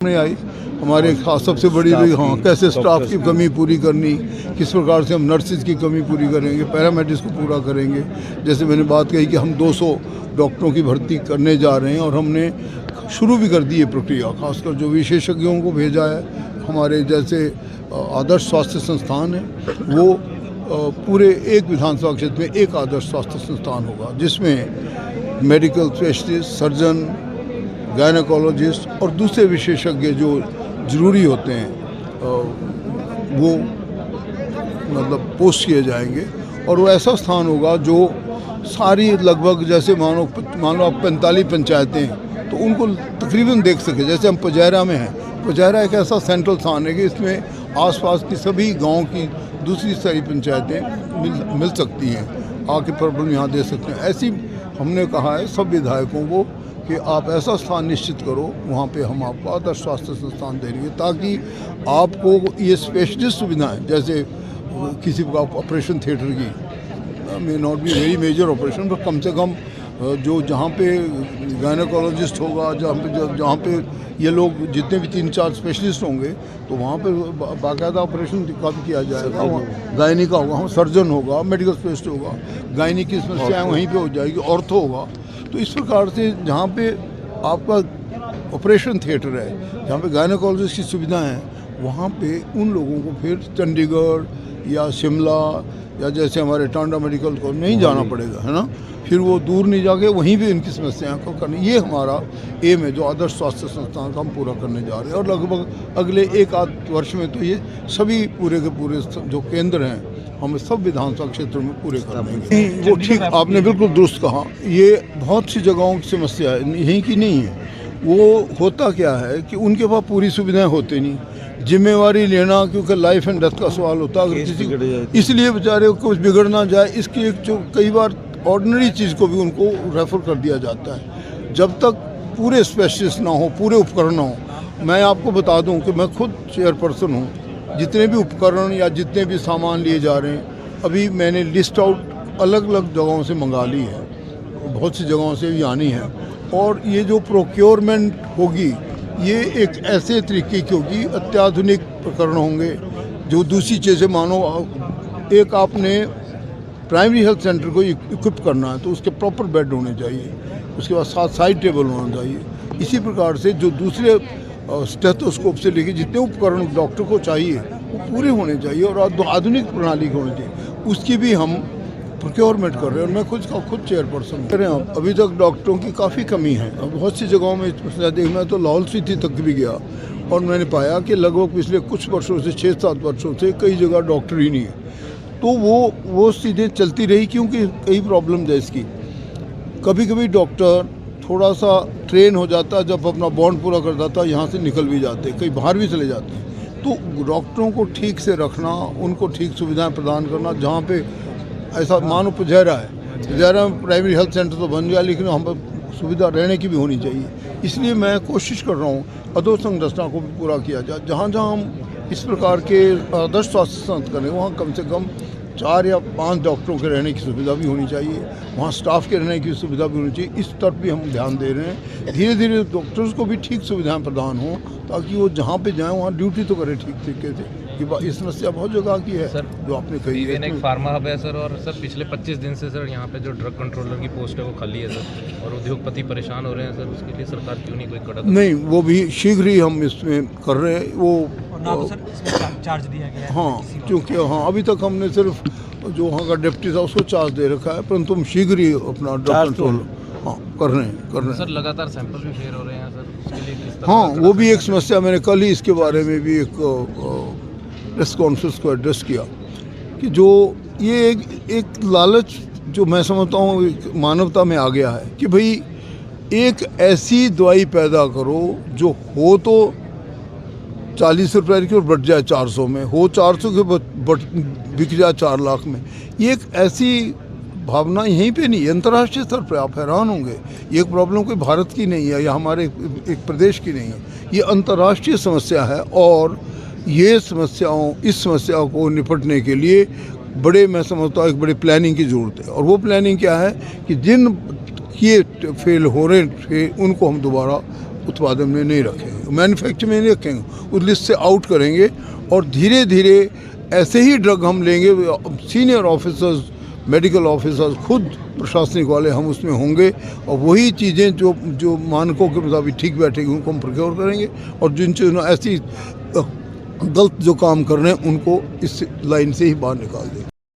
नहीं आई हमारे खास सबसे बड़ी हाँ कैसे स्टाफ की कमी पूरी करनी, किस प्रकार से हम नर्सिस की कमी पूरी करेंगे, पैरामेडिक्स को पूरा करेंगे। जैसे मैंने बात कही कि हम 200 डॉक्टरों की भर्ती करने जा रहे हैं और हमने शुरू भी कर दी है प्रक्रिया, खासकर जो विशेषज्ञों को भेजा है। हमारे जैसे आदर्श स्वास्थ्य संस्थान है वो पूरे एक विधानसभा क्षेत्र में एक आदर्श स्वास्थ्य संस्थान होगा जिसमें मेडिकल स्पेशलिस्ट, सर्जन, गायनेकोलॉजिस्ट और दूसरे विशेषज्ञ जो ज़रूरी होते हैं वो मतलब पोस्ट किए जाएंगे। और वो ऐसा स्थान होगा जो सारी लगभग जैसे मानो आप 45 पंचायतें हैं तो उनको तकरीबन देख सके। जैसे हम पजैरा में हैं, पजैरा एक ऐसा सेंट्रल स्थान है कि इसमें आसपास की सभी गांव की दूसरी सारी पंचायतें मिल सकती हैं, आके प्रॉब्लम यहाँ दे सकते हैं। ऐसी हमने कहा है सब विधायकों को कि आप ऐसा स्थान निश्चित करो वहाँ पे हम आपको आदर्श स्वास्थ्य संस्थान देंगे ताकि आपको ये स्पेशलिस्ट सुविधाएं जैसे किसी का ऑपरेशन थिएटर की may not be very major operation पर कम से कम जो जहाँ पे गायनेकोलॉजिस्ट होगा, जहाँ पे ये लोग जितने भी 3-4 स्पेशलिस्ट होंगे तो वहाँ पे बाकायदा ऑपरेशन का भी किया जाएगा। गायनी का होगा, सर्जन होगा, मेडिकल स्पेशलिस्ट होगा, गायनी की समस्याएँ वहीं पे हो जाएगी, ऑर्थो होगा। तो इस प्रकार से जहाँ पे आपका ऑपरेशन थिएटर है, जहाँ पे गायनेकोलॉजिस्ट की सुविधा है, वहाँ पे उन लोगों को फिर चंडीगढ़ या शिमला या जैसे हमारे टांडा मेडिकल को नहीं जाना पड़ेगा, है ना। फिर वो दूर नहीं जाके वहीं पे इनकी समस्याओं को करनी, ये हमारा एम है जो आदर्श स्वास्थ्य संस्थान का हम पूरा करने जा रहे हैं। और लगभग अगले 1-8 वर्ष में तो ये सभी पूरे के पूरे जो केंद्र हैं हम सब विधानसभा क्षेत्रों में पूरे कर देंगे। वो ठीक आपने बिल्कुल दुरुस्त कहा, ये बहुत सी जगहों की समस्या है, यहीं की नहीं है। वो होता क्या है कि उनके पास पूरी सुविधाएं होती नहीं, जिम्मेवारी लेना क्योंकि लाइफ एंड डेथ का सवाल होता है, अगर किसी इसलिए बेचारे को कुछ बिगड़ ना जाए इसकी एक जो कई बार ऑर्डिनरी चीज़ को भी उनको रेफ़र कर दिया जाता है जब तक पूरे स्पेशलिस्ट ना हो, पूरे उपकरण ना हो। मैं आपको बता दूं कि मैं खुद चेयरपर्सन हूं, जितने भी उपकरण या जितने भी सामान लिए जा रहे हैं अभी मैंने लिस्ट आउट अलग अलग जगहों से मंगा ली है, बहुत सी जगहों से भी आनी है। और ये जो प्रोक्योरमेंट होगी ये एक ऐसे तरीके की होगी, अत्याधुनिक उपकरण होंगे जो दूसरी चीज़ें मानो एक आपने प्राइमरी हेल्थ सेंटर को इक्विप करना है तो उसके प्रॉपर बेड होने चाहिए, उसके बाद 7 साइड टेबल होना चाहिए। इसी प्रकार से जो दूसरे स्टेथोस्कोप से लेके जितने उपकरण डॉक्टर को चाहिए वो पूरे होने चाहिए और आधुनिक प्रणाली के होने चाहिए, उसकी भी हम प्रोक्योरमेंट कर रहे हैं। और मैं खुद चेयरपर्सन हूँ। अभी तक डॉक्टरों की काफ़ी कमी है, बहुत सी जगहों में मैं तो लाहौल स्पीति तक भी गया और मैंने पाया कि लगभग पिछले कुछ वर्षों से 6-7 वर्षों से कई जगह डॉक्टर ही नहीं है। तो वो सीधे चलती रही क्योंकि कई प्रॉब्लम है इसकी। कभी कभी डॉक्टर थोड़ा सा ट्रेन हो जाता है, जब अपना बॉन्ड पूरा कर जाता है यहाँ से निकल भी जाते हैं, कहीं बाहर भी चले जाते हैं। तो डॉक्टरों को ठीक से रखना, उनको ठीक सुविधाएं प्रदान करना। जहाँ पे ऐसा मानो पजैरा है, पजैरा में प्राइमरी हेल्थ सेंटर तो बन गया लेकिन हम सुविधा रहने की भी होनी चाहिए। इसलिए मैं कोशिश कर रहा हूँ अधोसंरचना को भी पूरा किया जाए। जहाँ जहाँ हम इस प्रकार के आदर्श स्वास्थ्य संस्थान करें वहाँ कम से कम 4 या 5 डॉक्टरों के रहने की सुविधा भी होनी चाहिए, वहाँ स्टाफ के रहने की सुविधा भी होनी चाहिए। इस तरफ भी हम ध्यान दे रहे हैं। धीरे धीरे डॉक्टर्स को भी ठीक सुविधाएं प्रदान हों ताकि वो जहाँ पे जाएं वहाँ ड्यूटी तो करें ठीक तरीके से। ये समस्या बहुत जगह की है सर, जो आपने कही है। एक फार्मा हब है सर, और सर पिछले 25 दिन से सर यहाँ पे जो ड्रग कंट्रोलर की पोस्ट है वो खाली है सर, और उद्योगपति परेशान हो रहे हैं सर। उसके लिए सरकार क्यों नहीं कोई कदम? नहीं, वो भी शीघ्र ही हम इसमें कर रहे हैं। वो ना तो सर इसमें चार्ज दिया गया है। हाँ, क्योंकि हाँ अभी तक हमने सिर्फ जो वहाँ का डिप्टी था उसको चार्ज दे रखा है, परंतु हम शीघ्र ही अपना ड्रग कंट्रोल हाँ कर रहे हैं सर। लगातार सैंपल भी फेल हो रहे हैं सर, उसके लिए किस तरह? हाँ, वो भी एक समस्या। मैंने कल ही इसके बारे में भी एक प्रेस कॉन्फ्रेंस को एड्रेस किया कि जो ये एक लालच जो मैं समझता हूँ मानवता में आ गया है कि भाई एक ऐसी दवाई पैदा करो जो हो तो 40 रुपये की और बढ़ जाए 400 में, हो 400 के बिक जाए 4 लाख में। ये एक ऐसी भावना यहीं पे नहीं, अंतर्राष्ट्रीय स्तर पर आप हैरान होंगे। ये प्रॉब्लम कोई भारत की नहीं है या हमारे एक प्रदेश की नहीं है, ये अंतर्राष्ट्रीय समस्या है। और ये इस समस्या को निपटने के लिए बड़े मैं समझता हूँ एक बड़ी प्लानिंग की ज़रूरत है। और वो प्लानिंग क्या है कि जिन ये फेल हो रहे थे उनको हम दोबारा उत्पादन में नहीं रखेंगे, मैन्युफैक्चर में नहीं रखेंगे, उस लिस्ट से आउट करेंगे और धीरे धीरे ऐसे ही ड्रग हम लेंगे। सीनियर ऑफिसर्स, मेडिकल ऑफिसर्स, खुद प्रशासनिक वाले हम उसमें होंगे और वही चीज़ें जो मानकों के मुताबिक ठीक बैठेंगी उनको हम प्रोक्योर करेंगे और जिन ऐसी गलत जो काम कर रहे हैं उनको इस लाइन से ही बाहर निकाल देंगे।